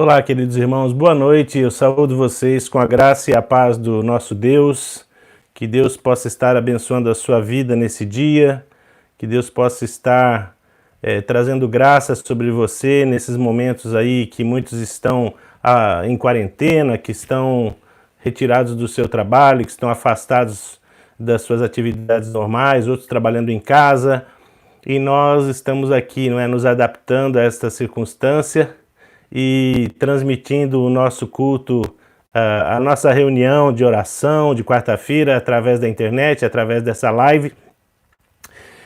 Olá, queridos irmãos, boa noite. Eu saúdo vocês com a graça e a paz do nosso Deus. Que Deus possa estar abençoando a sua vida nesse dia, que Deus possa estar trazendo graça sobre você nesses momentos aí que muitos estão em quarentena, que estão retirados do seu trabalho, que estão afastados das suas atividades normais, outros trabalhando em casa. E nós estamos aqui, nos adaptando a esta circunstância e transmitindo o nosso culto, a nossa reunião de oração de quarta-feira através da internet, através dessa live.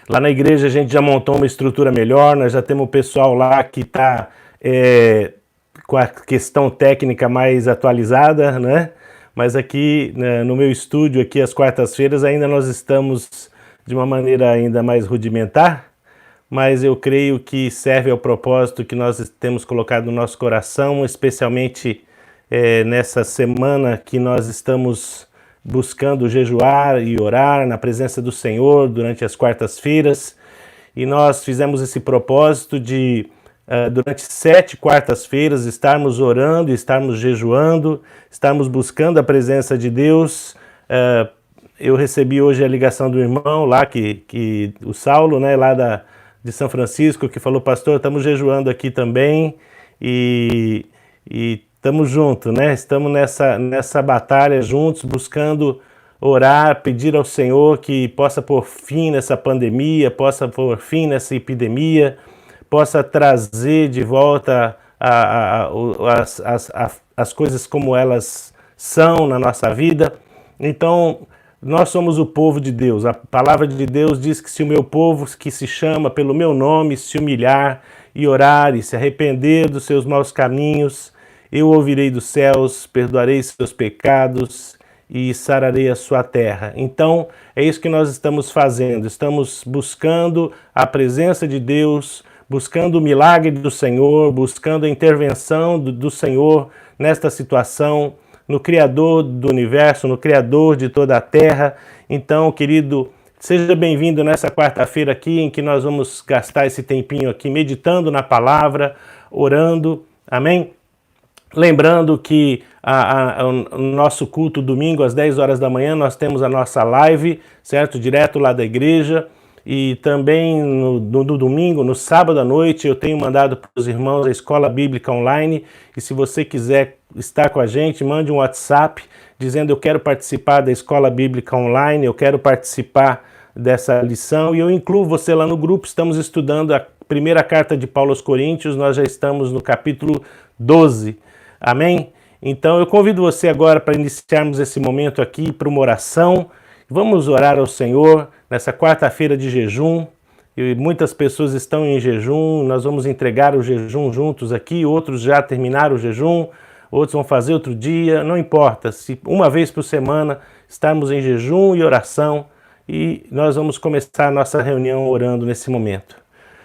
Lá na igreja a gente já montou uma estrutura melhor, nós já temos o pessoal lá que está com a questão técnica mais atualizada, né? Mas aqui no meu estúdio, aqui às quartas-feiras, ainda nós estamos de uma maneira ainda mais rudimentar, mas eu creio que serve ao propósito que nós temos colocado no nosso coração, especialmente nessa semana que nós estamos buscando jejuar e orar na presença do Senhor durante as quartas-feiras. E nós fizemos esse propósito de, durante 7 quartas-feiras, estarmos orando, estarmos jejuando, estarmos buscando a presença de Deus. Eu recebi hoje a ligação do irmão lá, o Saulo, né, lá de São Francisco, que falou: pastor, estamos jejuando aqui também e estamos juntos, né? Estamos nessa batalha juntos, buscando orar, pedir ao Senhor que possa pôr fim nessa pandemia, possa pôr fim nessa epidemia, possa trazer de volta as coisas como elas são na nossa vida. Então, nós somos o povo de Deus. A palavra de Deus diz que se o meu povo, que se chama pelo meu nome, se humilhar e orar e se arrepender dos seus maus caminhos, eu ouvirei dos céus, perdoarei seus pecados e sararei a sua terra. Então, é isso que nós estamos fazendo. Estamos buscando a presença de Deus, buscando o milagre do Senhor, buscando a intervenção do Senhor nesta situação, no Criador do universo, no Criador de toda a terra. Então, querido, seja bem-vindo nessa quarta-feira aqui, em que nós vamos gastar esse tempinho aqui meditando na palavra, orando, amém? Lembrando que o nosso culto domingo às 10 horas da manhã, nós temos a nossa live, certo? Direto lá da igreja. E também no domingo, no sábado à noite, eu tenho mandado para os irmãos a Escola Bíblica Online. E se você quiser estar com a gente, mande um WhatsApp dizendo: eu quero participar da Escola Bíblica Online, eu quero participar dessa lição. E eu incluo você lá no grupo. Estamos estudando a primeira carta de Paulo aos Coríntios, nós já estamos no capítulo 12. Amém? Então eu convido você agora para iniciarmos esse momento aqui para uma oração. Vamos orar ao Senhor nessa quarta-feira de jejum, e muitas pessoas estão em jejum. Nós vamos entregar o jejum juntos aqui, outros já terminaram o jejum, outros vão fazer outro dia, não importa, se uma vez por semana estarmos em jejum e oração, e nós vamos começar a nossa reunião orando nesse momento.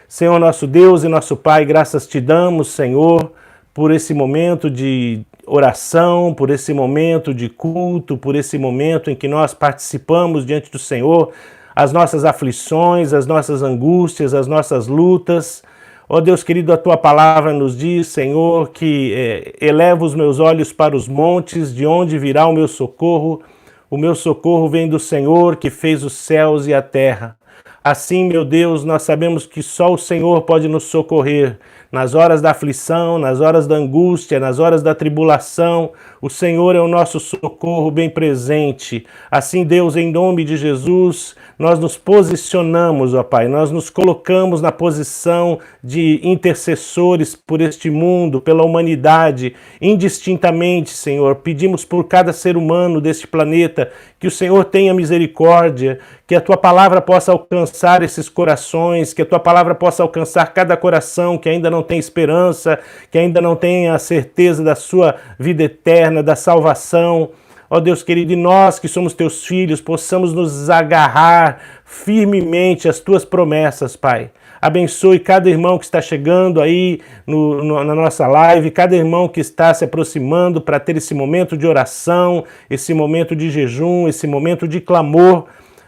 Senhor nosso Deus e nosso Pai, graças te damos, Senhor, por esse momento de oração, por esse momento de culto, por esse momento em que nós participamos diante do Senhor, as nossas aflições, as nossas angústias, as nossas lutas. Ó Deus querido, a tua palavra nos diz, Senhor, que eleva os meus olhos para os montes, de onde virá o meu socorro. O meu socorro vem do Senhor, que fez os céus e a terra. Assim, meu Deus, nós sabemos que só o Senhor pode nos socorrer. Nas horas da aflição, nas horas da angústia, nas horas da tribulação, o Senhor é o nosso socorro bem presente. Assim, Deus, em nome de Jesus, nós nos posicionamos, ó Pai, nós nos colocamos na posição de intercessores por este mundo, pela humanidade, indistintamente, Senhor. Pedimos por cada ser humano deste planeta que o Senhor tenha misericórdia, que a tua palavra possa alcançar esses corações, que a tua palavra possa alcançar cada coração que ainda não tem esperança, que ainda não tem a certeza da sua vida eterna, da salvação. Ó Deus querido, e nós que somos teus filhos, possamos nos agarrar firmemente às tuas promessas, Pai. Abençoe cada irmão que está chegando aí na nossa live, cada irmão que está se aproximando para ter esse momento de oração, esse momento de jejum, esse momento de clamor.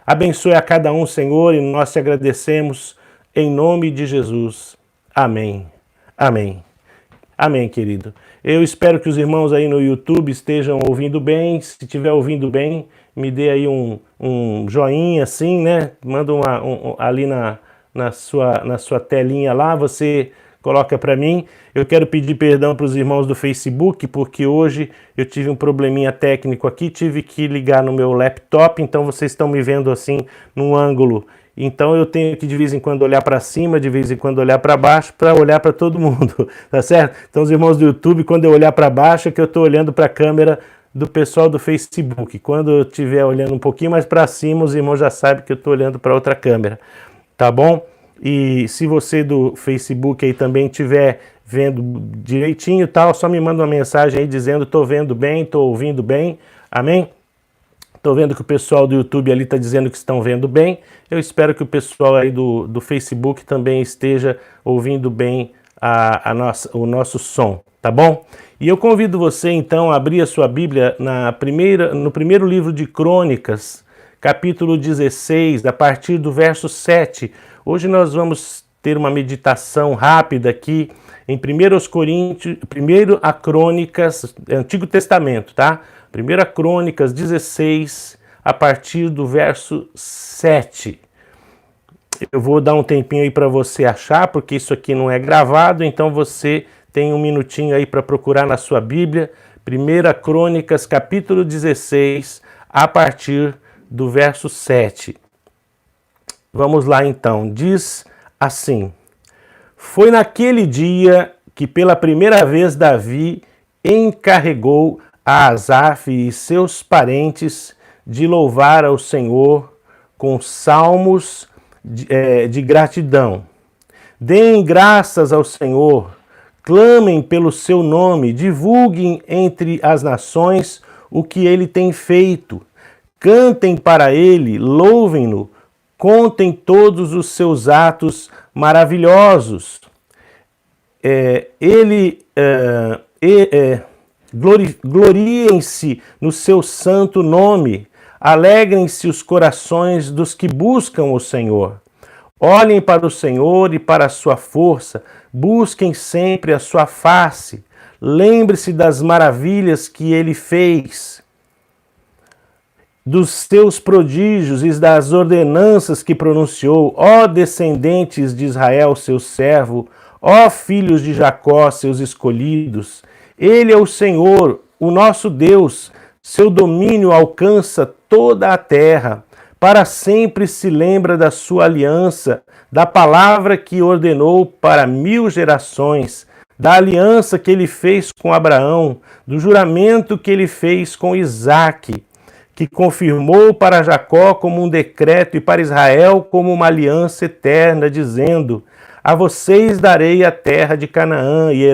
Abençoe a cada um, Senhor, e nós te agradecemos em nome de Jesus. Amém. Amém. Amém, querido. Eu espero que os irmãos aí no YouTube estejam ouvindo bem. Se estiver ouvindo bem, me dê aí um joinha assim, né? Manda ali na sua telinha lá, você coloca para mim. Eu quero pedir perdão para os irmãos do Facebook, porque hoje eu tive um probleminha técnico aqui, tive que ligar no meu laptop, então vocês estão me vendo assim num ângulo. Então eu tenho que de vez em quando olhar para cima, de vez em quando olhar para baixo, para olhar para todo mundo, tá certo? Então os irmãos do YouTube, quando eu olhar para baixo, é que eu estou olhando para a câmera do pessoal do Facebook. Quando eu estiver olhando um pouquinho mais para cima, os irmãos já sabem que eu estou olhando para outra câmera, tá bom? E se você do Facebook aí também estiver vendo direitinho e tal, só me manda uma mensagem aí dizendo: tô vendo bem, tô ouvindo bem, amém? Tô vendo que o pessoal do YouTube ali está dizendo que estão vendo bem. Eu espero que o pessoal aí do Facebook também esteja ouvindo bem o nosso som, tá bom? E eu convido você então a abrir a sua Bíblia no primeiro livro de Crônicas, capítulo 16, a partir do verso 7. Hoje nós vamos ter uma meditação rápida aqui em 1 Coríntios, 1 Crônicas, Antigo Testamento, tá? 1 Crônicas 16, a partir do verso 7. Eu vou dar um tempinho aí para você achar, porque isso aqui não é gravado, então você tem um minutinho aí para procurar na sua Bíblia. 1 Crônicas, capítulo 16, a partir do verso 7. Vamos lá então, diz assim: foi naquele dia que pela primeira vez Davi encarregou a Asaf e seus parentes de louvar ao Senhor com salmos de gratidão. Deem graças ao Senhor, clamem pelo seu nome, divulguem entre as nações o que ele tem feito. Cantem para ele, louvem-no, contem todos os seus atos maravilhosos. Gloriem-se no seu santo nome, alegrem-se os corações dos que buscam o Senhor. Olhem para o Senhor e para a sua força, busquem sempre a sua face, lembre-se das maravilhas que ele fez, dos seus prodígios e das ordenanças que pronunciou, ó descendentes de Israel, seu servo, ó filhos de Jacó, seus escolhidos. Ele é o Senhor, o nosso Deus, seu domínio alcança toda a terra. Para sempre se lembra da sua aliança, da palavra que ordenou para 1000 gerações, da aliança que ele fez com Abraão, do juramento que ele fez com Isaque, que confirmou para Jacó como um decreto e para Israel como uma aliança eterna, dizendo: a vocês darei a terra de Canaã e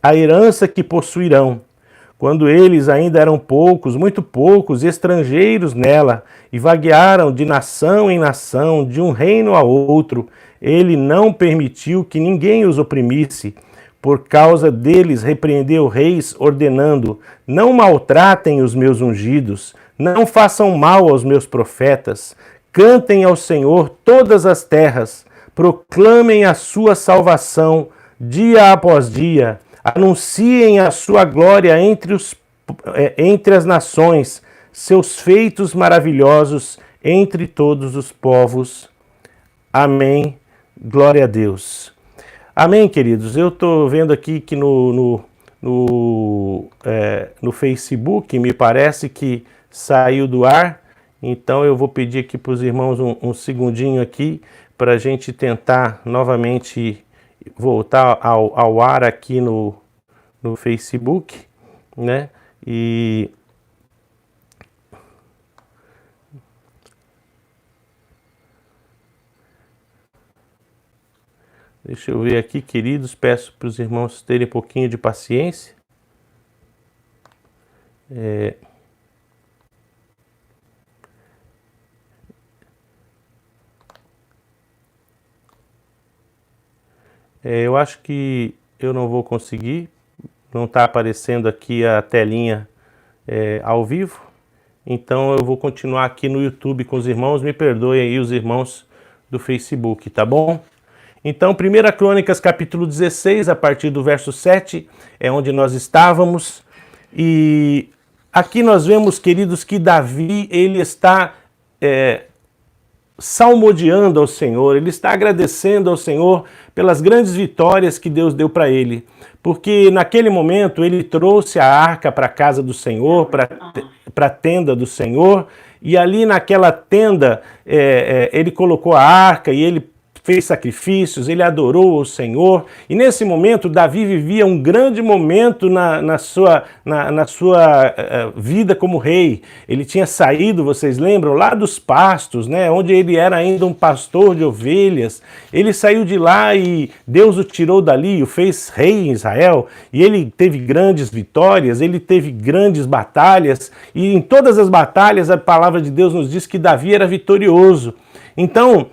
a herança que possuirão. Quando eles ainda eram poucos, muito poucos, estrangeiros nela, e vaguearam de nação em nação, de um reino a outro, ele não permitiu que ninguém os oprimisse. Por causa deles repreendeu reis, ordenando: não maltratem os meus ungidos, não façam mal aos meus profetas. Cantem ao Senhor todas as terras, proclamem a sua salvação dia após dia, anunciem a sua glória entre as nações, seus feitos maravilhosos entre todos os povos. Amém. Glória a Deus. Amém, queridos. Eu estou vendo aqui que no Facebook me parece que saiu do ar, então eu vou pedir aqui para os irmãos um segundinho aqui para a gente tentar novamente voltar ao ar aqui no Facebook, né? E deixa eu ver aqui, queridos, peço para os irmãos terem um pouquinho de paciência. Eu acho que eu não vou conseguir, não está aparecendo aqui a telinha ao vivo, então eu vou continuar aqui no YouTube com os irmãos, me perdoem aí os irmãos do Facebook, tá bom? Então, 1 Crônicas, capítulo 16, a partir do verso 7, é onde nós estávamos. E aqui nós vemos, queridos, que Davi, ele está salmodiando ao Senhor, ele está agradecendo ao Senhor pelas grandes vitórias que Deus deu para ele. Porque naquele momento ele trouxe a arca para a casa do Senhor, para a tenda do Senhor, e ali naquela tenda ele colocou a arca e ele fez sacrifícios, ele adorou o Senhor, e nesse momento Davi vivia um grande momento na sua vida como rei. Ele tinha saído, vocês lembram, lá dos pastos, né, onde ele era ainda um pastor de ovelhas. Ele saiu de lá e Deus o tirou dali, o fez rei em Israel, e ele teve grandes vitórias, ele teve grandes batalhas, e em todas as batalhas a palavra de Deus nos diz que Davi era vitorioso. Então,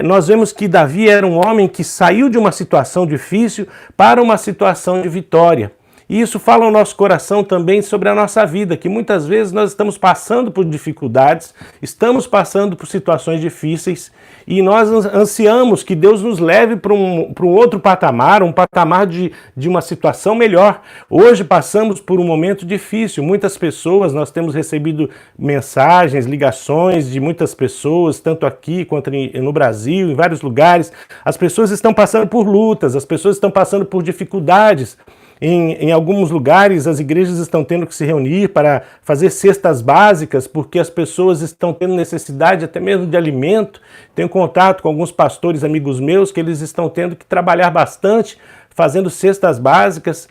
nós vemos que Davi era um homem que saiu de uma situação difícil para uma situação de vitória. E isso fala ao nosso coração também sobre a nossa vida, que muitas vezes nós estamos passando por dificuldades, estamos passando por situações difíceis e nós ansiamos que Deus nos leve para um outro patamar, um patamar de uma situação melhor. Hoje passamos por um momento difícil. Muitas pessoas, nós temos recebido mensagens, ligações de muitas pessoas, tanto aqui quanto no Brasil, em vários lugares. As pessoas estão passando por lutas, as pessoas estão passando por dificuldades. Em alguns lugares, as igrejas estão tendo que se reunir para fazer cestas básicas, porque as pessoas estão tendo necessidade até mesmo de alimento. Tenho contato com alguns pastores amigos meus que eles estão tendo que trabalhar bastante, fazendo cestas básicas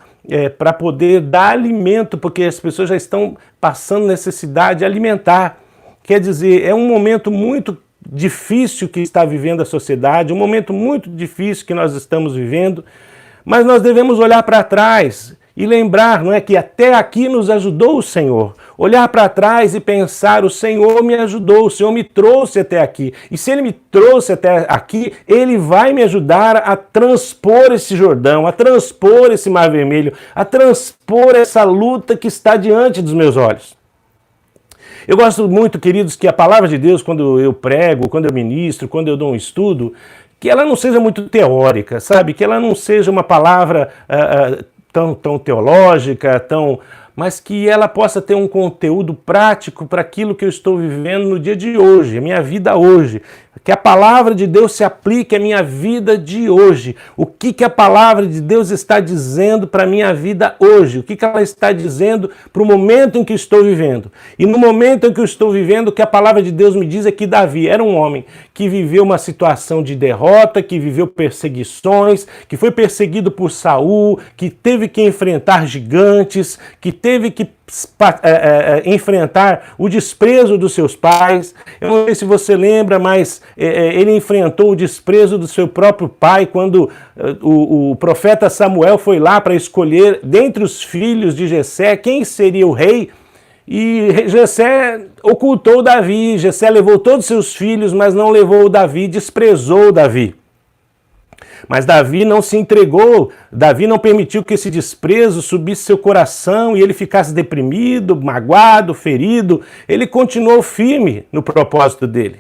para poder dar alimento, porque as pessoas já estão passando necessidade alimentar. Quer dizer, é um momento muito difícil que está vivendo a sociedade, um momento muito difícil que nós estamos vivendo. Mas nós devemos olhar para trás e lembrar, não é, que até aqui nos ajudou o Senhor. Olhar para trás e pensar, o Senhor me ajudou, o Senhor me trouxe até aqui. E se Ele me trouxe até aqui, Ele vai me ajudar a transpor esse Jordão, a transpor esse Mar Vermelho, a transpor essa luta que está diante dos meus olhos. Eu gosto muito, queridos, que a palavra de Deus, quando eu prego, quando eu ministro, quando eu dou um estudo, que ela não seja muito teórica, sabe? Que ela não seja uma palavra tão teológica, mas que ela possa ter um conteúdo prático para aquilo que eu estou vivendo no dia de hoje, a minha vida hoje. Que a palavra de Deus se aplique à minha vida de hoje. O que a palavra de Deus está dizendo para a minha vida hoje? O que ela está dizendo para o momento em que estou vivendo? E no momento em que eu estou vivendo, o que a palavra de Deus me diz é que Davi era um homem que viveu uma situação de derrota, que viveu perseguições, que foi perseguido por Saul, que teve que enfrentar gigantes, que teve que enfrentar o desprezo dos seus pais. Eu não sei se você lembra, mas ele enfrentou o desprezo do seu próprio pai quando o profeta Samuel foi lá para escolher dentre os filhos de Jessé quem seria o rei. E Jessé ocultou Davi. Jessé levou todos os seus filhos, mas não levou Davi, desprezou Davi. Mas Davi não se entregou, Davi não permitiu que esse desprezo subisse seu coração e ele ficasse deprimido, magoado, ferido. Ele continuou firme no propósito dele.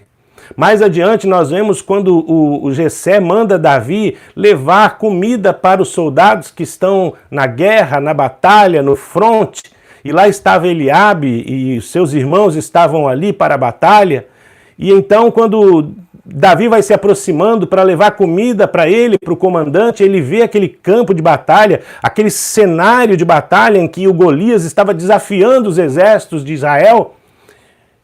Mais adiante nós vemos quando o Jessé manda Davi levar comida para os soldados que estão na guerra, na batalha, no fronte. E lá estava Eliabe e seus irmãos estavam ali para a batalha. E então quando Davi vai se aproximando para levar comida para ele, para o comandante, ele vê aquele campo de batalha, aquele cenário de batalha em que o Golias estava desafiando os exércitos de Israel.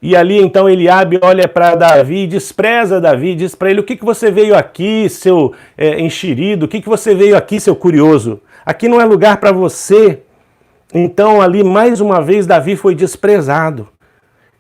E ali então Eliabe olha para Davi e despreza Davi, diz para ele: o que você veio aqui, seu enxerido? O que você veio aqui, seu curioso? Aqui não é lugar para você. Então ali mais uma vez Davi foi desprezado.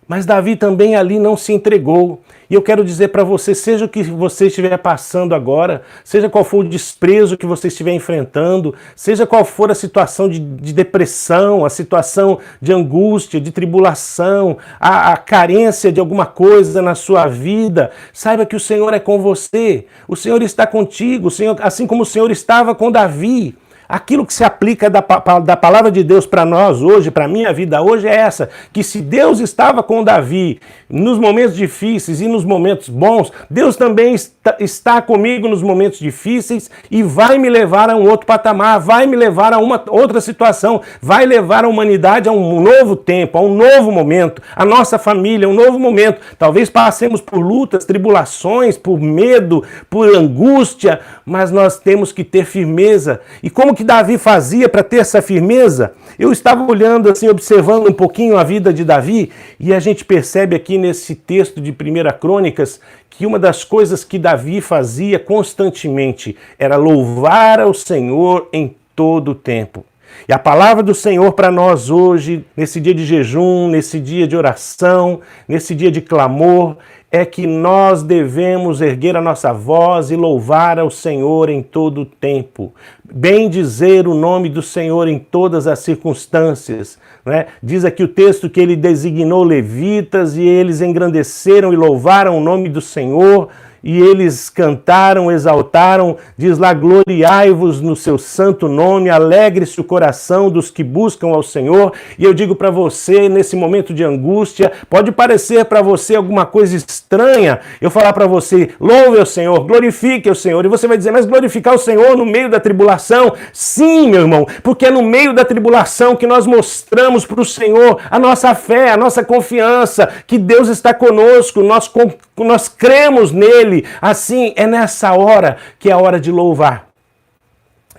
Mas Davi também ali não se entregou. E eu quero dizer para você, seja o que você estiver passando agora, seja qual for o desprezo que você estiver enfrentando, seja qual for a situação de depressão, a situação de angústia, de tribulação, a carência de alguma coisa na sua vida, saiba que o Senhor é com você, o Senhor está contigo, o Senhor, assim como o Senhor estava com Davi. Aquilo que se aplica da palavra de Deus para nós hoje, para a minha vida hoje, é essa: que se Deus estava com Davi nos momentos difíceis e nos momentos bons, Deus também está comigo nos momentos difíceis e vai me levar a um outro patamar, vai me levar a uma outra situação, vai levar a humanidade a um novo tempo, a um novo momento, a nossa família, um novo momento. Talvez passemos por lutas, tribulações, por medo, por angústia, mas nós temos que ter firmeza. E como que Davi fazia para ter essa firmeza? Eu estava olhando assim, observando um pouquinho a vida de Davi, e a gente percebe aqui nesse texto de 1 Crônicas que uma das coisas que Davi fazia constantemente era louvar ao Senhor em todo o tempo. E a palavra do Senhor para nós hoje, nesse dia de jejum, nesse dia de oração, nesse dia de clamor, é que nós devemos erguer a nossa voz e louvar ao Senhor em todo o tempo. Bendizer o nome do Senhor em todas as circunstâncias. Né? Diz aqui o texto que ele designou levitas e eles engrandeceram e louvaram o nome do Senhor. E eles cantaram, exaltaram, diz lá: gloriai-vos no seu santo nome, alegre-se o coração dos que buscam ao Senhor. E eu digo para você, nesse momento de angústia, pode parecer para você alguma coisa estranha eu falar para você: louve ao Senhor, glorifique ao Senhor. E você vai dizer: mas glorificar o Senhor no meio da tribulação? Sim, meu irmão, porque é no meio da tribulação que nós mostramos para o Senhor a nossa fé, a nossa confiança, que Deus está conosco, nós cremos nele. Assim, é nessa hora que é a hora de louvar.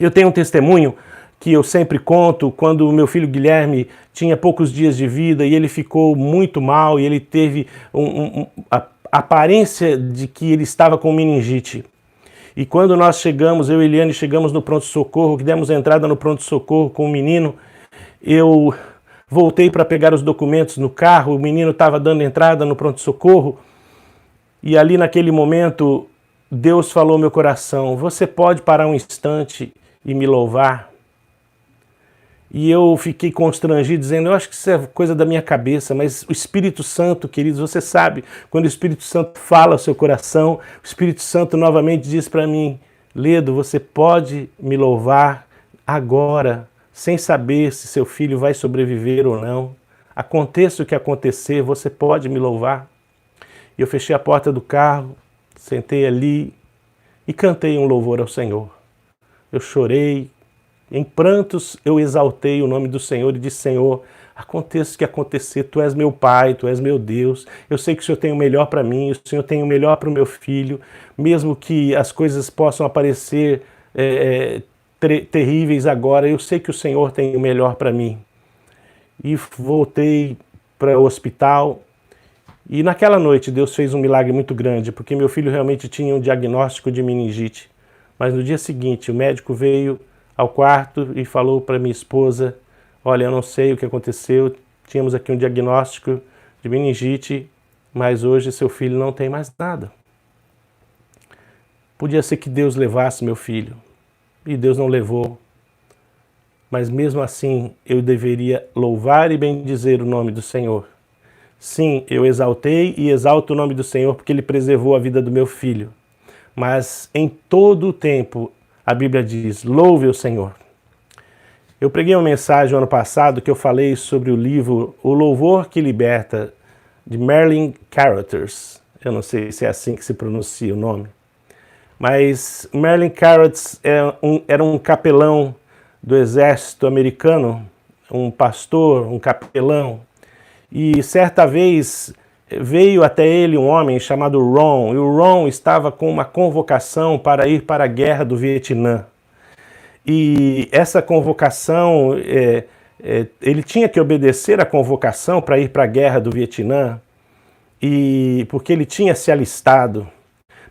Eu tenho um testemunho que eu sempre conto, quando o meu filho Guilherme tinha poucos dias de vida e ele ficou muito mal e ele teve a aparência de que ele estava com meningite. E quando nós chegamos, eu e Eliane chegamos no pronto-socorro, que demos entrada no pronto-socorro com o menino, eu voltei para pegar os documentos no carro, o menino estava dando entrada no pronto-socorro. E ali naquele momento, Deus falou ao meu coração: você pode parar um instante e me louvar? E eu fiquei constrangido, dizendo: eu acho que isso é coisa da minha cabeça, mas o Espírito Santo, queridos, você sabe, quando o Espírito Santo fala ao seu coração, o Espírito Santo novamente diz para mim: Ledo, você pode me louvar agora, sem saber se seu filho vai sobreviver ou não. Aconteça o que acontecer, você pode me louvar. E eu fechei a porta do carro, sentei ali e cantei um louvor ao Senhor. Eu chorei, em prantos eu exaltei o nome do Senhor e disse: Senhor, aconteça o que acontecer, Tu és meu Pai, Tu és meu Deus, eu sei que o Senhor tem o melhor para mim, o Senhor tem o melhor para o meu filho, mesmo que as coisas possam aparecer terríveis agora, eu sei que o Senhor tem o melhor para mim. E voltei para o hospital. E naquela noite Deus fez um milagre muito grande, porque meu filho realmente tinha um diagnóstico de meningite. Mas no dia seguinte o médico veio ao quarto e falou para minha esposa: olha, eu não sei o que aconteceu, tínhamos aqui um diagnóstico de meningite, mas hoje seu filho não tem mais nada. Podia ser que Deus levasse meu filho, e Deus não levou. Mas mesmo assim eu deveria louvar e bendizer o nome do Senhor. Sim, eu exaltei e exalto o nome do Senhor porque Ele preservou a vida do meu filho. Mas em todo o tempo, a Bíblia diz: louve o Senhor. Eu preguei uma mensagem no ano passado que eu falei sobre o livro O Louvor que Liberta, de Merlin Carothers. Eu não sei se é assim que se pronuncia o nome. Mas Merlin Carothers era um capelão do exército americano, um pastor, um capelão. E certa vez veio até ele um homem chamado Ron, e o Ron estava com uma convocação para ir para a guerra do Vietnã. E essa convocação, ele tinha que obedecer a convocação para ir para a guerra do Vietnã, porque ele tinha se alistado.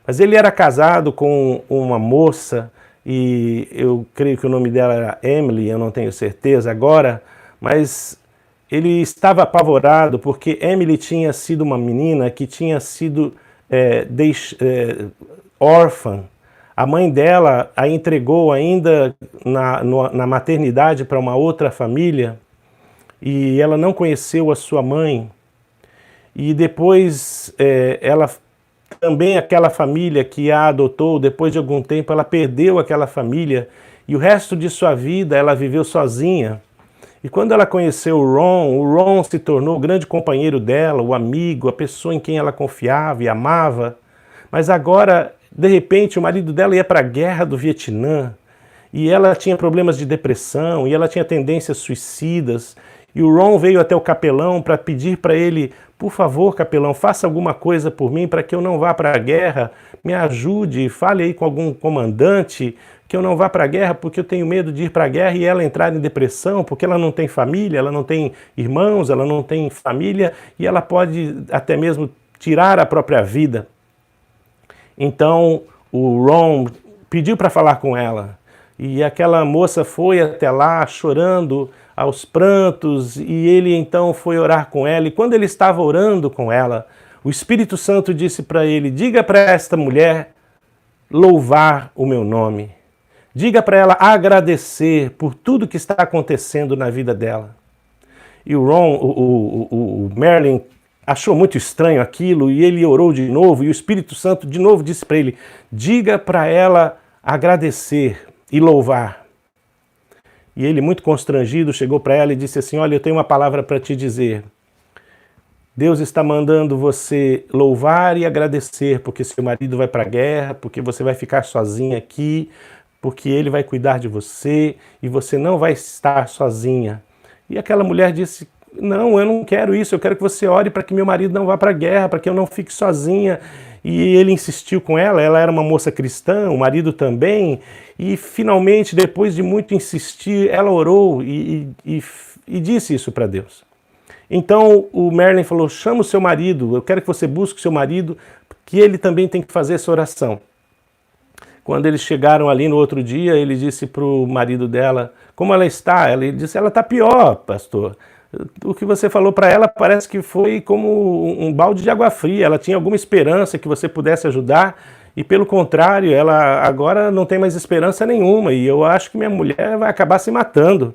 Mas ele era casado com uma moça, e eu creio que o nome dela era Emily, eu não tenho certeza agora, mas ele estava apavorado porque Emily tinha sido uma menina que tinha sido órfã. A mãe dela a entregou ainda na maternidade para uma outra família e ela não conheceu a sua mãe. E depois ela também, aquela família que a adotou, depois de algum tempo ela perdeu aquela família E o resto de sua vida ela viveu sozinha. E quando ela conheceu o Ron se tornou o grande companheiro dela, o amigo, a pessoa em quem ela confiava e amava. Mas agora, de repente, o marido dela ia para a guerra do Vietnã e ela tinha problemas de depressão e ela tinha tendências suicidas. E o Ron veio até o capelão para pedir para ele: por favor, capelão, faça alguma coisa por mim para que eu não vá para a guerra, me ajude, fale aí com algum comandante, que eu não vá para a guerra porque eu tenho medo de ir para a guerra e ela entrar em depressão, porque ela não tem família, ela não tem irmãos, ela não tem família e ela pode até mesmo tirar a própria vida. Então o Ron pediu para falar com ela e aquela moça foi até lá chorando aos prantos e ele então foi orar com ela e quando ele estava orando com ela, o Espírito Santo disse para ele: diga para esta mulher louvar o meu nome. Diga para ela agradecer por tudo que está acontecendo na vida dela. E o Merlin achou muito estranho aquilo e ele orou de novo e o Espírito Santo de novo disse para ele: diga para ela agradecer e louvar. E ele, muito constrangido, chegou para ela e disse assim: olha, eu tenho uma palavra para te dizer. Deus está mandando você louvar e agradecer porque seu marido vai para a guerra, porque você vai ficar sozinha aqui, porque ele vai cuidar de você e você não vai estar sozinha. E aquela mulher disse: não, eu não quero isso, eu quero que você ore para que meu marido não vá para a guerra, para que eu não fique sozinha. E ele insistiu com ela era uma moça cristã, o marido também, e finalmente, depois de muito insistir, ela orou e disse isso para Deus. Então o Merlin falou: chama o seu marido, eu quero que você busque o seu marido, que ele também tem que fazer essa oração. Quando eles chegaram ali no outro dia, ele disse para o marido dela como ela está. Ele disse: ela está pior, pastor. O que você falou para ela parece que foi como um balde de água fria. Ela tinha alguma esperança que você pudesse ajudar e, pelo contrário, ela agora não tem mais esperança nenhuma e eu acho que minha mulher vai acabar se matando.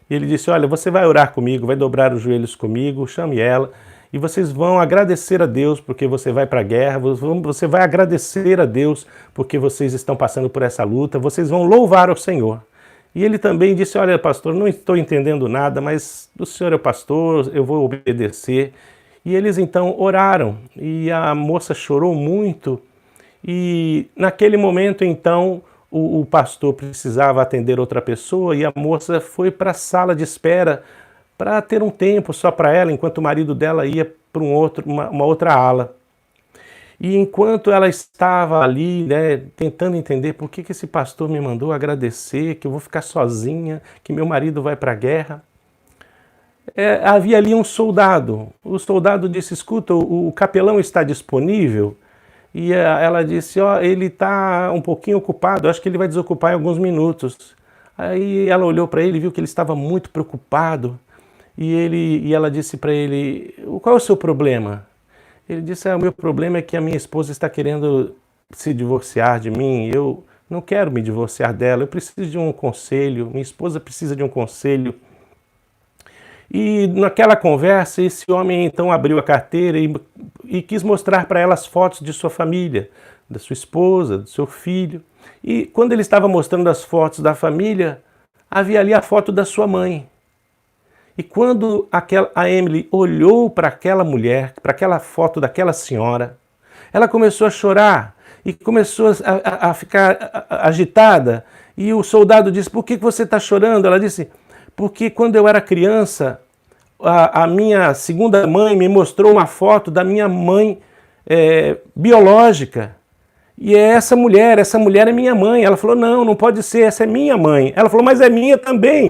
E ele disse: olha, você vai orar comigo, vai dobrar os joelhos comigo, chame ela e vocês vão agradecer a Deus porque você vai para a guerra, você vai agradecer a Deus porque vocês estão passando por essa luta, vocês vão louvar ao Senhor. E ele também disse: olha, pastor, não estou entendendo nada, mas o senhor é o pastor, eu vou obedecer. E eles então oraram e a moça chorou muito e naquele momento então o pastor precisava atender outra pessoa e a moça foi para a sala de espera para ter um tempo só para ela, enquanto o marido dela ia para uma outra ala. E enquanto ela estava ali, né, tentando entender por que esse pastor me mandou agradecer, que eu vou ficar sozinha, que meu marido vai para a guerra, havia ali um soldado. O soldado disse: escuta, o capelão está disponível? E ela disse: ó, ele está um pouquinho ocupado, acho que ele vai desocupar em alguns minutos. Aí ela olhou para ele e viu que ele estava muito preocupado. E ela disse para ele: qual é o seu problema? Ele disse: o meu problema é que a minha esposa está querendo se divorciar de mim, eu não quero me divorciar dela, eu preciso de um conselho, minha esposa precisa de um conselho. E naquela conversa, esse homem então abriu a carteira e quis mostrar para ela as fotos de sua família, da sua esposa, do seu filho. E quando ele estava mostrando as fotos da família, havia ali a foto da sua mãe. E quando a Emily olhou para aquela mulher, para aquela foto daquela senhora, ela começou a chorar e começou a ficar agitada. E o soldado disse: por que você está chorando? Ela disse: porque quando eu era criança, a minha segunda mãe me mostrou uma foto da minha mãe biológica. E é essa mulher é minha mãe. Ela falou: não pode ser, essa é minha mãe. Ela falou: mas é minha também.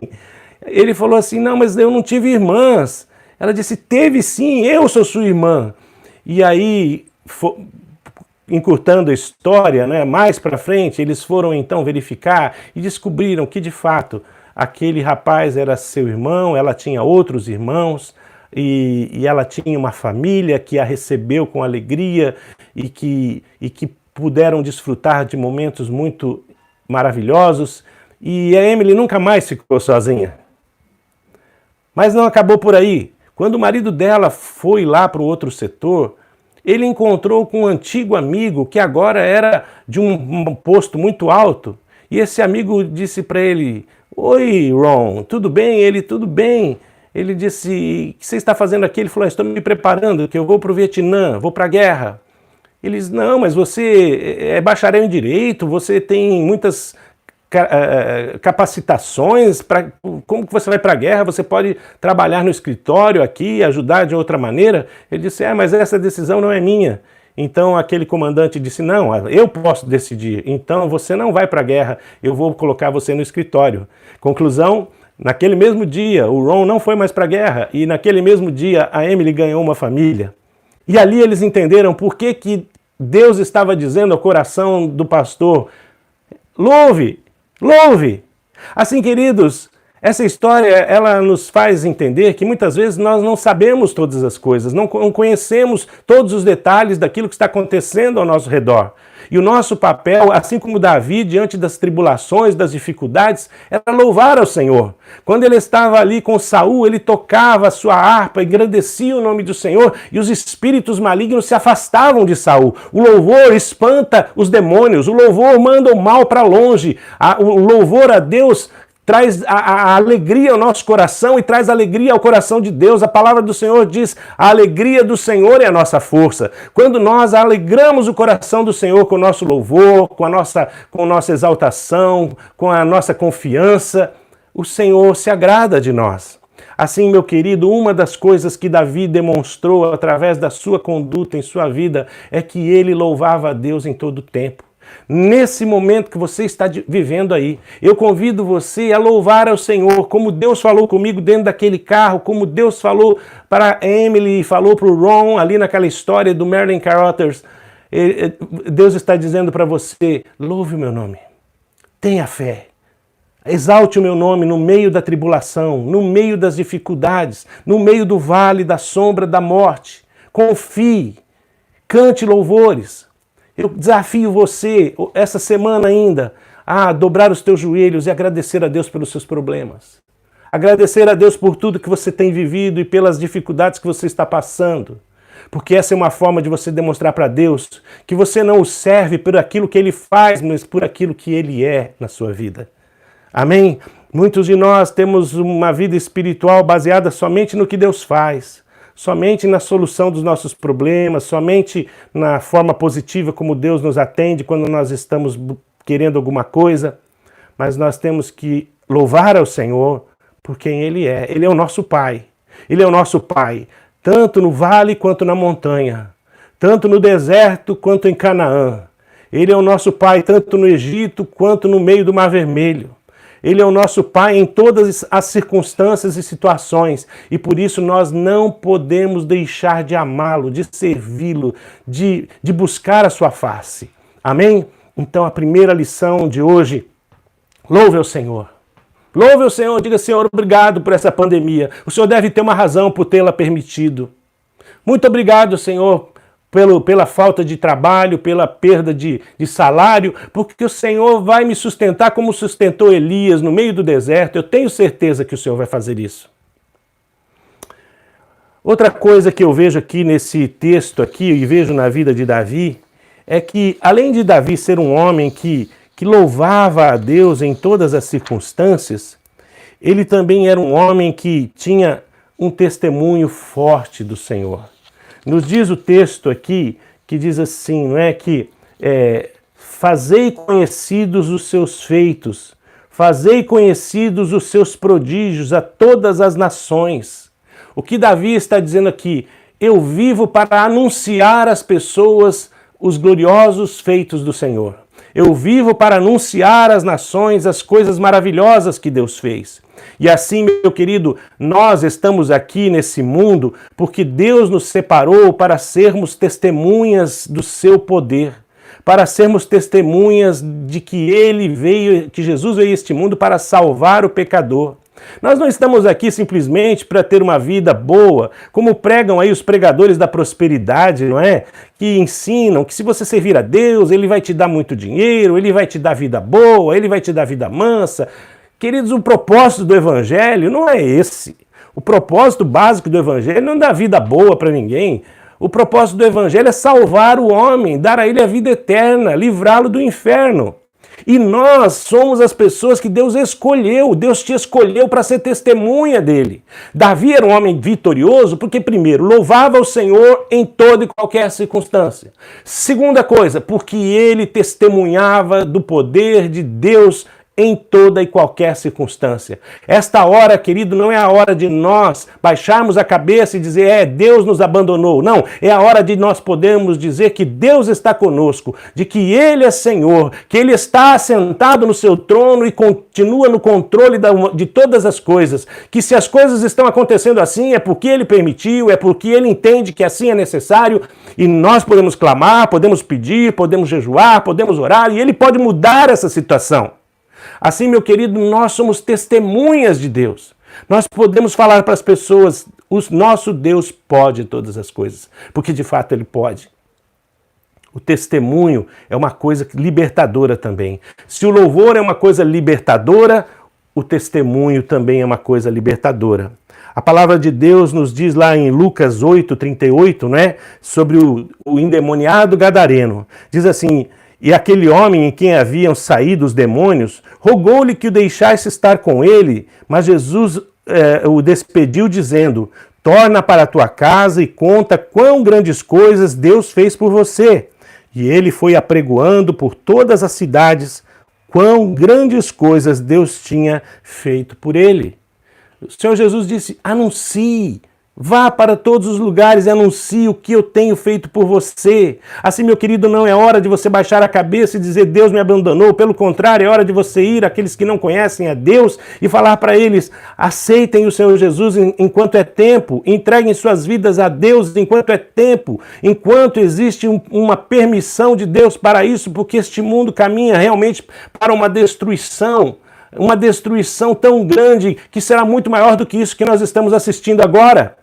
Ele falou assim: não, mas eu não tive irmãs. Ela disse: teve sim, eu sou sua irmã. E aí, encurtando a história, né, mais para frente, eles foram então verificar e descobriram que, de fato, aquele rapaz era seu irmão, ela tinha outros irmãos e ela tinha uma família que a recebeu com alegria e que puderam desfrutar de momentos muito maravilhosos. E a Emily nunca mais ficou sozinha. Mas não acabou por aí. Quando o marido dela foi lá para o outro setor, ele encontrou com um antigo amigo que agora era de um posto muito alto E esse amigo disse para ele: oi, Ron, tudo bem? Ele, tudo bem. Ele disse: o que você está fazendo aqui? Ele falou: estou me preparando, que eu vou para o Vietnã, vou para a guerra. Ele disse: não, mas você é bacharel em Direito, você tem muitas capacitações, como que você vai para a guerra? Você pode trabalhar no escritório aqui, ajudar de outra maneira? Ele disse: mas essa decisão não é minha. Então aquele comandante disse: não, eu posso decidir, então você não vai para a guerra, eu vou colocar você no escritório. Conclusão: naquele mesmo dia o Ron não foi mais para a guerra, e naquele mesmo dia a Emily ganhou uma família. E ali eles entenderam por que Deus estava dizendo ao coração do pastor: louve, louve. Assim, queridos, essa história, ela nos faz entender que muitas vezes nós não sabemos todas as coisas, não conhecemos todos os detalhes daquilo que está acontecendo ao nosso redor. E o nosso papel, assim como Davi, diante das tribulações, das dificuldades, era louvar ao Senhor. Quando ele estava ali com Saul, ele tocava a sua harpa, engrandecia o nome do Senhor, e os espíritos malignos se afastavam de Saul. O louvor espanta os demônios, o louvor manda o mal para longe, o louvor a Deus traz a alegria ao nosso coração e traz alegria ao coração de Deus. A palavra do Senhor diz: a alegria do Senhor é a nossa força. Quando nós alegramos o coração do Senhor com o nosso louvor, com a nossa exaltação, com a nossa confiança, o Senhor se agrada de nós. Assim, meu querido, uma das coisas que Davi demonstrou através da sua conduta em sua vida é que ele louvava a Deus em todo o tempo. Nesse momento que você está vivendo aí, eu convido você a louvar ao Senhor, como Deus falou comigo dentro daquele carro, como Deus falou para Emily e falou para o Ron ali naquela história do Merlin Carothers. Deus está dizendo para você: louve o meu nome, tenha fé, exalte o meu nome no meio da tribulação, no meio das dificuldades, no meio do vale da sombra da morte. Confie, cante louvores. Eu desafio você, essa semana ainda, a dobrar os teus joelhos e agradecer a Deus pelos seus problemas. Agradecer a Deus por tudo que você tem vivido e pelas dificuldades que você está passando. Porque essa é uma forma de você demonstrar para Deus que você não o serve por aquilo que Ele faz, mas por aquilo que Ele é na sua vida. Amém? Muitos de nós temos uma vida espiritual baseada somente no que Deus faz. Somente na solução dos nossos problemas, somente na forma positiva como Deus nos atende quando nós estamos querendo alguma coisa. Mas nós temos que louvar ao Senhor por quem Ele é. Ele é o nosso Pai. Ele é o nosso Pai, tanto no vale quanto na montanha, tanto no deserto quanto em Canaã. Ele é o nosso Pai tanto no Egito quanto no meio do Mar Vermelho. Ele é o nosso Pai em todas as circunstâncias e situações, e por isso nós não podemos deixar de amá-lo, de servi-lo, de buscar a sua face. Amém? Então a primeira lição de hoje: louve ao Senhor. Louve ao Senhor, diga: Senhor, obrigado por essa pandemia. O Senhor deve ter uma razão por tê-la permitido. Muito obrigado, Senhor, pela falta de trabalho, pela perda de salário, porque o Senhor vai me sustentar como sustentou Elias no meio do deserto. Eu tenho certeza que o Senhor vai fazer isso. Outra coisa que eu vejo aqui nesse texto aqui, e vejo na vida de Davi, é que além de Davi ser um homem que louvava a Deus em todas as circunstâncias, ele também era um homem que tinha um testemunho forte do Senhor. Nos diz o texto aqui, que diz assim, não é que fazei conhecidos os seus feitos, fazei conhecidos os seus prodígios a todas as nações. O que Davi está dizendo aqui: eu vivo para anunciar às pessoas os gloriosos feitos do Senhor. Eu vivo para anunciar às nações as coisas maravilhosas que Deus fez. E assim, meu querido, nós estamos aqui nesse mundo porque Deus nos separou para sermos testemunhas do seu poder, para sermos testemunhas de que que Jesus veio a este mundo para salvar o pecador. Nós não estamos aqui simplesmente para ter uma vida boa, como pregam aí os pregadores da prosperidade, não é? Que ensinam que se você servir a Deus, Ele vai te dar muito dinheiro, Ele vai te dar vida boa, Ele vai te dar vida mansa. Queridos, o propósito do Evangelho não é esse. O propósito básico do Evangelho não é dar vida boa para ninguém. O propósito do Evangelho é salvar o homem, dar a ele a vida eterna, livrá-lo do inferno. E nós somos as pessoas que Deus escolheu. Deus te escolheu para ser testemunha dele. Davi era um homem vitorioso porque, primeiro, louvava o Senhor em toda e qualquer circunstância. Segunda coisa, porque ele testemunhava do poder de Deus em toda e qualquer circunstância. Esta hora, querido, não é a hora de nós baixarmos a cabeça e dizer, Deus nos abandonou. Não, é a hora de nós podermos dizer que Deus está conosco, de que Ele é Senhor, que Ele está assentado no seu trono e continua no controle de todas as coisas, que se as coisas estão acontecendo assim é porque Ele permitiu, é porque Ele entende que assim é necessário, e nós podemos clamar, podemos pedir, podemos jejuar, podemos orar, e Ele pode mudar essa situação. Assim, meu querido, nós somos testemunhas de Deus. Nós podemos falar para as pessoas, o nosso Deus pode todas as coisas, porque de fato Ele pode. O testemunho é uma coisa libertadora também. Se o louvor é uma coisa libertadora, o testemunho também é uma coisa libertadora. A palavra de Deus nos diz lá em Lucas 8:38, né, sobre o endemoniado gadareno. Diz assim: e aquele homem em quem haviam saído os demônios, rogou-lhe que o deixasse estar com ele, mas Jesus o despediu dizendo, torna para a tua casa e conta quão grandes coisas Deus fez por você. E ele foi apregoando por todas as cidades quão grandes coisas Deus tinha feito por ele. O Senhor Jesus disse, anuncie. Vá para todos os lugares e anuncie o que eu tenho feito por você. Assim, meu querido, não é hora de você baixar a cabeça e dizer Deus me abandonou. Pelo contrário, é hora de você ir àqueles que não conhecem a Deus e falar para eles, aceitem o Senhor Jesus enquanto é tempo, entreguem suas vidas a Deus enquanto é tempo, enquanto existe uma permissão de Deus para isso, porque este mundo caminha realmente para uma destruição tão grande que será muito maior do que isso que nós estamos assistindo agora.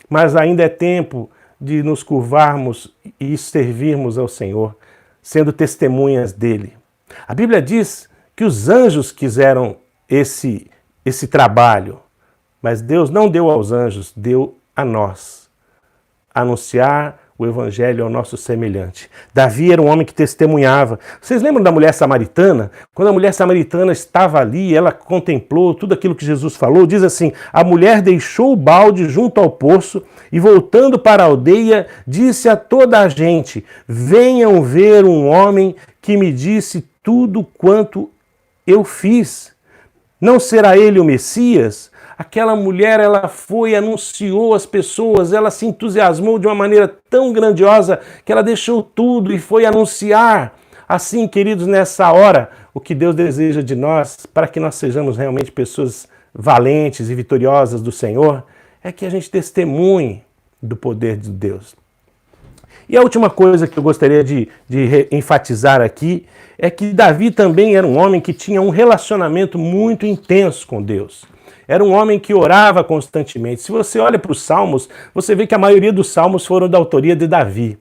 Mas ainda é tempo de nos curvarmos e servirmos ao Senhor, sendo testemunhas dele. A Bíblia diz que os anjos quiseram esse trabalho, mas Deus não deu aos anjos, deu a nós. Anunciar o evangelho ao nosso semelhante. Davi era um homem que testemunhava. Vocês lembram da mulher samaritana? Quando a mulher samaritana estava ali, ela contemplou tudo aquilo que Jesus falou. Diz assim, a mulher deixou o balde junto ao poço e voltando para a aldeia, disse a toda a gente, venham ver um homem que me disse tudo quanto eu fiz. Não será ele o Messias? Aquela mulher, ela foi, anunciou às pessoas, ela se entusiasmou de uma maneira tão grandiosa que ela deixou tudo e foi anunciar. Assim, queridos, nessa hora, o que Deus deseja de nós, para que nós sejamos realmente pessoas valentes e vitoriosas do Senhor, é que a gente testemunhe do poder de Deus. E a última coisa que eu gostaria de enfatizar aqui é que Davi também era um homem que tinha um relacionamento muito intenso com Deus. Era um homem que orava constantemente. Se você olha para os Salmos, você vê que a maioria dos Salmos foram da autoria de Davi.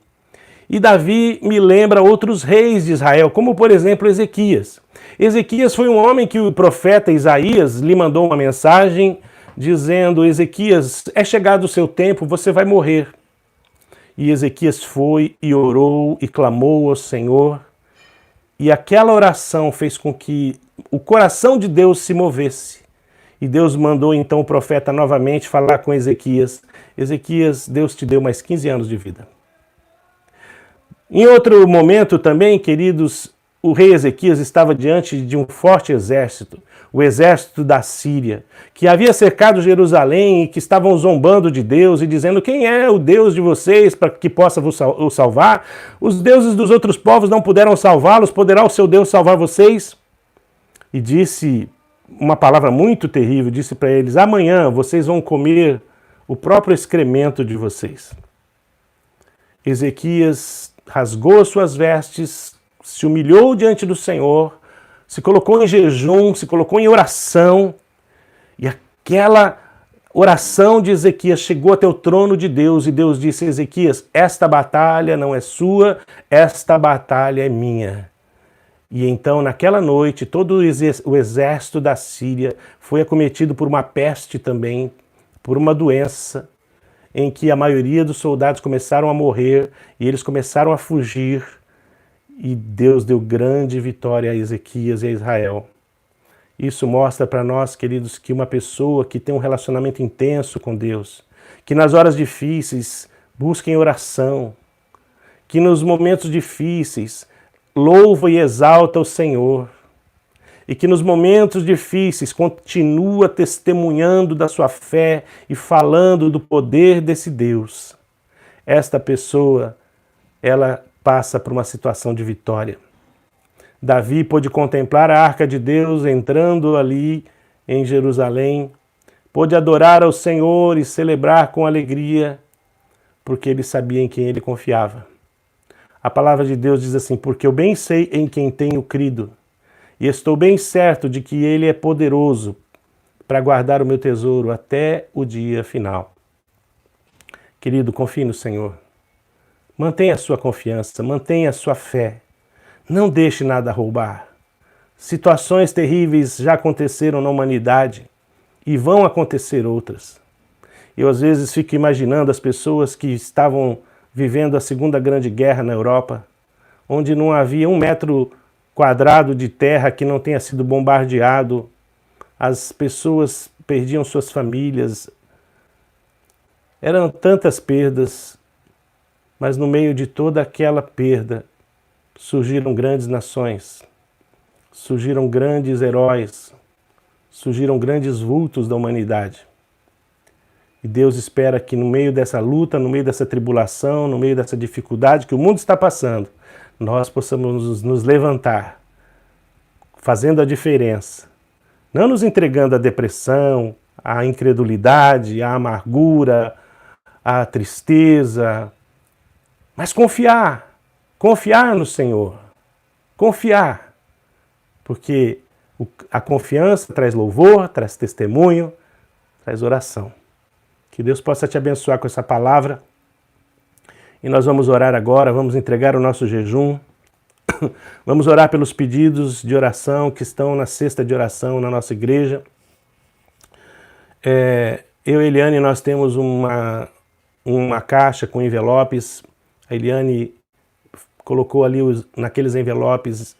E Davi me lembra outros reis de Israel, como por exemplo Ezequias. Ezequias foi um homem que o profeta Isaías lhe mandou uma mensagem dizendo, Ezequias, é chegado o seu tempo, você vai morrer. E Ezequias foi e orou e clamou ao Senhor. E aquela oração fez com que o coração de Deus se movesse. E Deus mandou então o profeta novamente falar com Ezequias. Ezequias, Deus te deu mais 15 anos de vida. Em outro momento também, queridos, o rei Ezequias estava diante de um forte exército, o exército da Síria, que havia cercado Jerusalém e que estavam zombando de Deus e dizendo, quem é o Deus de vocês para que possa vos salvar? Os deuses dos outros povos não puderam salvá-los, poderá o seu Deus salvar vocês? E disse uma palavra muito terrível, disse para eles, amanhã vocês vão comer o próprio excremento de vocês. Ezequias rasgou as suas vestes, se humilhou diante do Senhor, se colocou em jejum, se colocou em oração, e aquela oração de Ezequias chegou até o trono de Deus, e Deus disse a Ezequias, esta batalha não é sua, esta batalha é minha. E então, naquela noite, todo o exército da Síria foi acometido por uma peste também, por uma doença, em que a maioria dos soldados começaram a morrer e eles começaram a fugir. e Deus deu grande vitória a Ezequias e a Israel. Isso mostra para nós, queridos, que uma pessoa que tem um relacionamento intenso com Deus, que nas horas difíceis busca em oração, que nos momentos difíceis louva e exalta o Senhor, e que nos momentos difíceis continua testemunhando da sua fé e falando do poder desse Deus. Esta pessoa, ela passa por uma situação de vitória. Davi pôde contemplar a arca de Deus entrando ali em Jerusalém, pôde adorar ao Senhor e celebrar com alegria, porque ele sabia em quem ele confiava. A palavra de Deus diz assim: porque eu bem sei em quem tenho crido, e estou bem certo de que ele é poderoso para guardar o meu tesouro até o dia final. Querido, confie no Senhor. Mantenha a sua confiança, mantenha a sua fé. Não deixe nada roubar. Situações terríveis já aconteceram na humanidade e vão acontecer outras. Eu às vezes fico imaginando as pessoas que estavam vivendo a Segunda Grande Guerra na Europa, onde não havia 1 metro quadrado de terra que não tenha sido bombardeado. As pessoas perdiam suas famílias. Eram tantas perdas, mas no meio de toda aquela perda, surgiram grandes nações, surgiram grandes heróis, surgiram grandes vultos da humanidade. E Deus espera que no meio dessa luta, no meio dessa tribulação, no meio dessa dificuldade que o mundo está passando, nós possamos nos levantar, fazendo a diferença, não nos entregando à depressão, à incredulidade, à amargura, à tristeza, mas confiar no Senhor, confiar, porque a confiança traz louvor, traz testemunho, traz oração. Que Deus possa te abençoar com essa palavra. E nós vamos orar agora, vamos entregar o nosso jejum, vamos orar pelos pedidos de oração que estão na cesta de oração na nossa igreja. Eu e a Eliane, nós temos uma caixa com envelopes. A Eliane colocou ali naqueles envelopes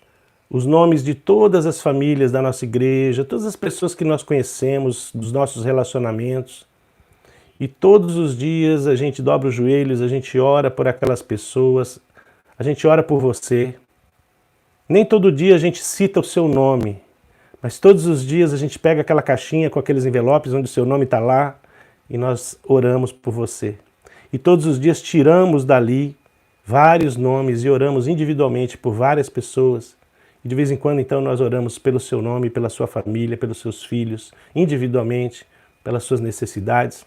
os nomes de todas as famílias da nossa igreja, todas as pessoas que nós conhecemos, dos nossos relacionamentos. E todos os dias a gente dobra os joelhos, a gente ora por aquelas pessoas, a gente ora por você. Nem todo dia a gente cita o seu nome, mas todos os dias a gente pega aquela caixinha com aqueles envelopes onde o seu nome está lá e nós oramos por você. E todos os dias tiramos dali vários nomes e oramos individualmente por várias pessoas. E de vez em quando, então, nós oramos pelo seu nome, pela sua família, pelos seus filhos, individualmente, pelas suas necessidades.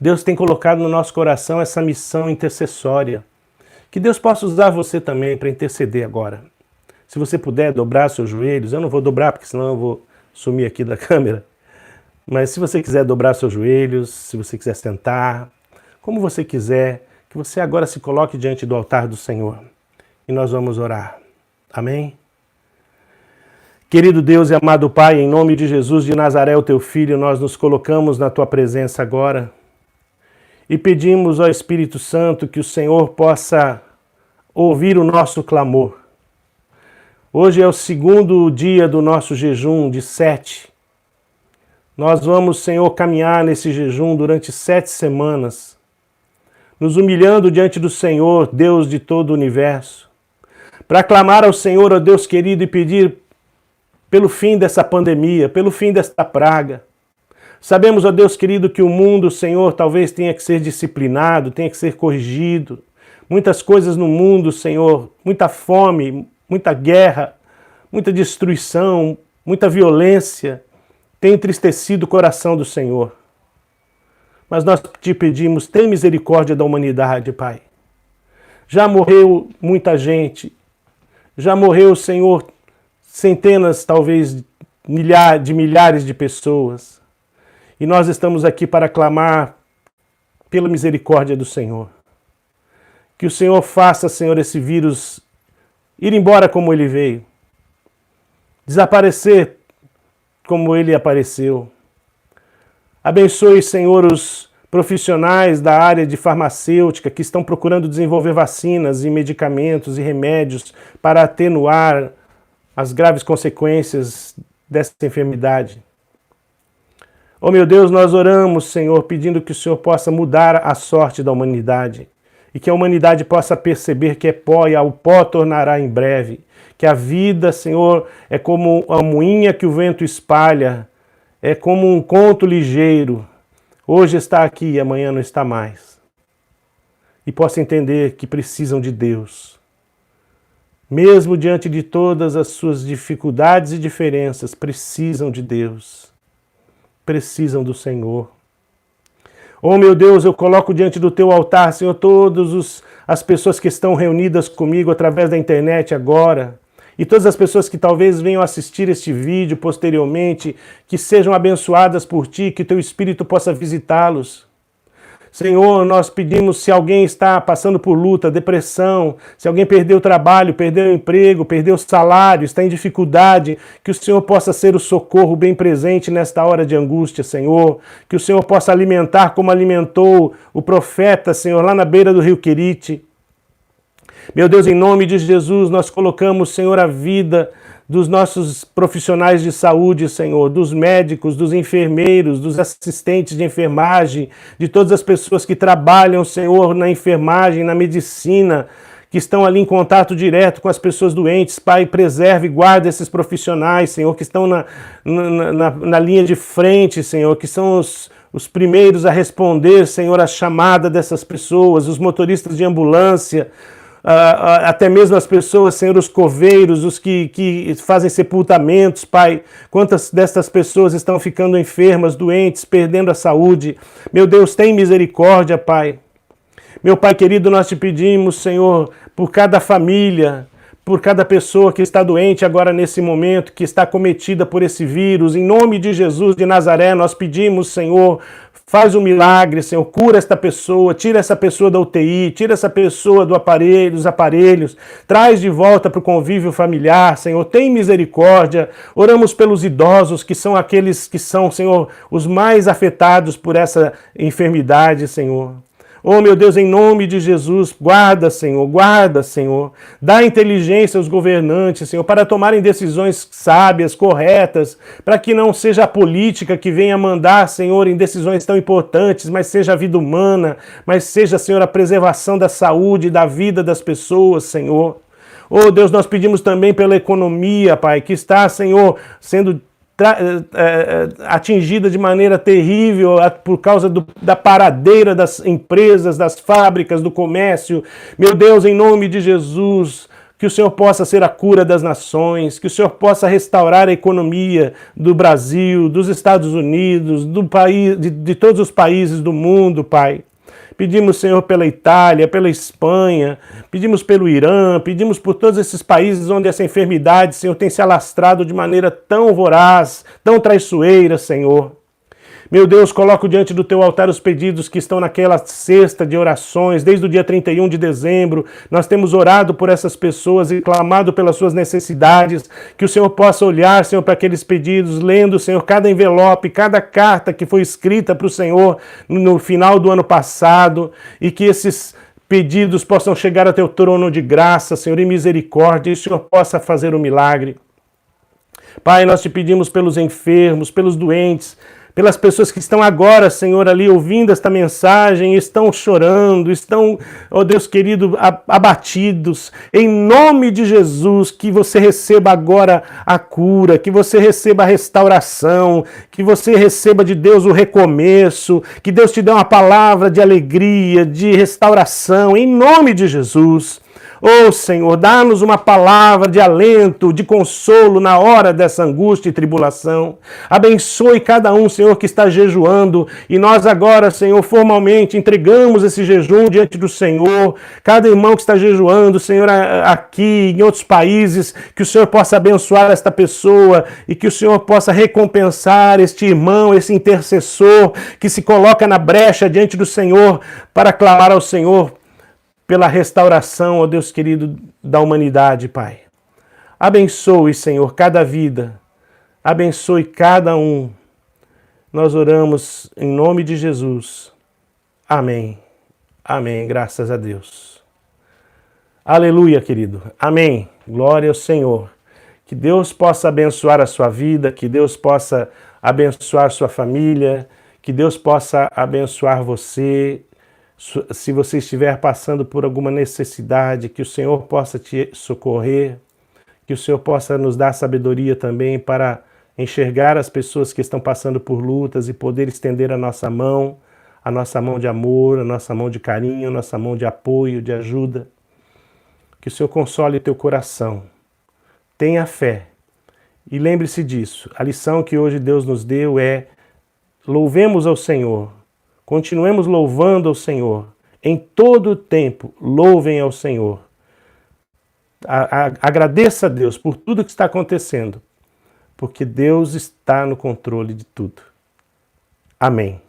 Deus tem colocado no nosso coração essa missão intercessória. Que Deus possa usar você também para interceder agora. Se você puder dobrar seus joelhos, eu não vou dobrar porque senão eu vou sumir aqui da câmera. Mas se você quiser dobrar seus joelhos, se você quiser sentar, como você quiser, que você agora se coloque diante do altar do Senhor. E nós vamos orar. Amém? Querido Deus e amado Pai, em nome de Jesus de Nazaré, o teu Filho, nós nos colocamos na tua presença agora e pedimos ao Espírito Santo que o Senhor possa ouvir o nosso clamor. Hoje é o 2º dia do nosso jejum de 7. Nós vamos, Senhor, caminhar nesse jejum durante 7 semanas, nos humilhando diante do Senhor, Deus de todo o universo, para clamar ao Senhor, ó Deus querido, e pedir pelo fim dessa pandemia, pelo fim desta praga. Sabemos, ó Deus querido, que o mundo, Senhor, talvez tenha que ser disciplinado, tenha que ser corrigido. Muitas coisas no mundo, Senhor, muita fome, muita guerra, muita destruição, muita violência, tem entristecido o coração do Senhor. Mas nós te pedimos, tem misericórdia da humanidade, Pai. Já morreu muita gente, já morreu, Senhor, centenas, talvez de milhares de pessoas. E nós estamos aqui para clamar pela misericórdia do Senhor. Que o Senhor faça, Senhor, esse vírus ir embora como ele veio, desaparecer como ele apareceu. Abençoe, Senhor, os profissionais da área de farmacêutica que estão procurando desenvolver vacinas e medicamentos e remédios para atenuar as graves consequências dessa enfermidade. Oh meu Deus, nós oramos, Senhor, pedindo que o Senhor possa mudar a sorte da humanidade e que a humanidade possa perceber que é pó e ao pó tornará em breve. Que a vida, Senhor, é como a moinha que o vento espalha, é como um conto ligeiro. Hoje está aqui e amanhã não está mais. E possa entender que precisam de Deus. Mesmo diante de todas as suas dificuldades e diferenças, precisam de Deus. Precisam do Senhor. Oh meu Deus, eu coloco diante do teu altar, Senhor, todas as pessoas que estão reunidas comigo através da internet agora, e todas as pessoas que talvez venham assistir este vídeo posteriormente, que sejam abençoadas por ti, que teu Espírito possa visitá-los. Senhor, nós pedimos, se alguém está passando por luta, depressão, se alguém perdeu o trabalho, perdeu o emprego, perdeu o salário, está em dificuldade, que o Senhor possa ser o socorro bem presente nesta hora de angústia, Senhor. Que o Senhor possa alimentar como alimentou o profeta, Senhor, lá na beira do rio Querite. Meu Deus, em nome de Jesus, nós colocamos, Senhor, a vida dos nossos profissionais de saúde, Senhor, dos médicos, dos enfermeiros, dos assistentes de enfermagem, de todas as pessoas que trabalham, Senhor, na enfermagem, na medicina, que estão ali em contato direto com as pessoas doentes. Pai, preserve e guarde esses profissionais, Senhor, que estão na linha de frente, Senhor, que são os primeiros a responder, Senhor, a chamada dessas pessoas, os motoristas de ambulância, até mesmo as pessoas, Senhor, os coveiros, os que fazem sepultamentos, Pai. Quantas dessas pessoas estão ficando enfermas, doentes, perdendo a saúde. Meu Deus, tem misericórdia, Pai. Meu Pai querido, nós te pedimos, Senhor, por cada família, por cada pessoa que está doente agora nesse momento, que está acometida por esse vírus. Em nome de Jesus de Nazaré, nós pedimos, Senhor, faz um milagre, Senhor, cura esta pessoa, tira essa pessoa da UTI, tira essa pessoa dos aparelhos, traz de volta para o convívio familiar, Senhor, tem misericórdia. Oramos pelos idosos, que são aqueles que são, Senhor, os mais afetados por essa enfermidade, Senhor. Oh, meu Deus, em nome de Jesus, guarda, Senhor. Dá inteligência aos governantes, Senhor, para tomarem decisões sábias, corretas, para que não seja a política que venha mandar, Senhor, em decisões tão importantes, mas seja a vida humana, mas seja, Senhor, a preservação da saúde e da vida das pessoas, Senhor. Oh, Deus, nós pedimos também pela economia, Pai, que está, Senhor, sendo atingida de maneira terrível por causa da paradeira das empresas, das fábricas, do comércio. Meu Deus, em nome de Jesus, que o Senhor possa ser a cura das nações, que o Senhor possa restaurar a economia do Brasil, dos Estados Unidos, do país, de todos os países do mundo, Pai. Pedimos, Senhor, pela Itália, pela Espanha, pedimos pelo Irã, pedimos por todos esses países onde essa enfermidade, Senhor, tem se alastrado de maneira tão voraz, tão traiçoeira, Senhor. Meu Deus, coloco diante do teu altar os pedidos que estão naquela cesta de orações, desde o dia 31 de dezembro. Nós temos orado por essas pessoas e clamado pelas suas necessidades. Que o Senhor possa olhar, Senhor, para aqueles pedidos, lendo, Senhor, cada envelope, cada carta que foi escrita para o Senhor no final do ano passado, e que esses pedidos possam chegar ao teu trono de graça, Senhor, e misericórdia, e o Senhor possa fazer um milagre. Pai, nós te pedimos pelos enfermos, pelos doentes, pelas pessoas que estão agora, Senhor, ali ouvindo esta mensagem, estão chorando, estão, ó Deus querido, abatidos. Em nome de Jesus, que você receba agora a cura, que você receba a restauração, que você receba de Deus o recomeço, que Deus te dê uma palavra de alegria, de restauração, em nome de Jesus. Oh, Senhor, dá-nos uma palavra de alento, de consolo na hora dessa angústia e tribulação. Abençoe cada um, Senhor, que está jejuando. E nós agora, Senhor, formalmente entregamos esse jejum diante do Senhor. Cada irmão que está jejuando, Senhor, aqui, em outros países, que o Senhor possa abençoar esta pessoa e que o Senhor possa recompensar este irmão, esse intercessor que se coloca na brecha diante do Senhor para clamar ao Senhor pela restauração, ó Deus querido, da humanidade, Pai. Abençoe, Senhor, cada vida. Abençoe cada um. Nós oramos em nome de Jesus. Amém. Amém. Graças a Deus. Aleluia, querido. Amém. Glória ao Senhor. Que Deus possa abençoar a sua vida, que Deus possa abençoar sua família, que Deus possa abençoar você. Se você estiver passando por alguma necessidade, que o Senhor possa te socorrer, que o Senhor possa nos dar sabedoria também para enxergar as pessoas que estão passando por lutas e poder estender a nossa mão de amor, a nossa mão de carinho, a nossa mão de apoio, de ajuda. Que o Senhor console teu coração. Tenha fé. E lembre-se disso. A lição que hoje Deus nos deu é: louvemos ao Senhor. Continuemos louvando ao Senhor. Em todo o tempo, louvem ao Senhor. Agradeça a Deus por tudo que está acontecendo, porque Deus está no controle de tudo. Amém.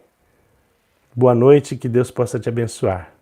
Boa noite, que Deus possa te abençoar.